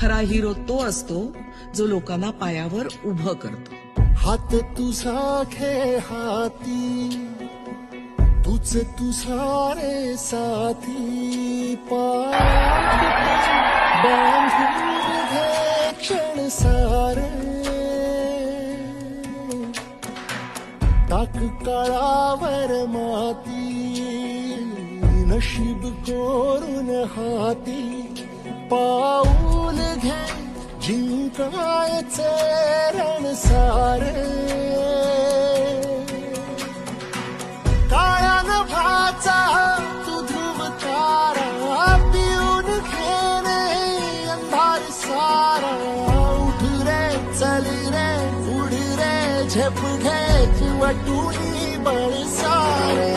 खरा हिरो तो असतो जो लोकांना पायावर उभं करतो. हात तुझा खेळ हाती, तुझ तुझा रे साथी, बांधून घे क्षण सारे, टाक काळावर माती, नशीब कोरून हाती, पाऊल घे जिंकायचे रण सारे, काळ्या नभाचा तू ध्रुव तारा, पिऊन घेणे अंधार सारा, उठ रे चल रे उड रे झेप घे, वटुनी बळ सारे.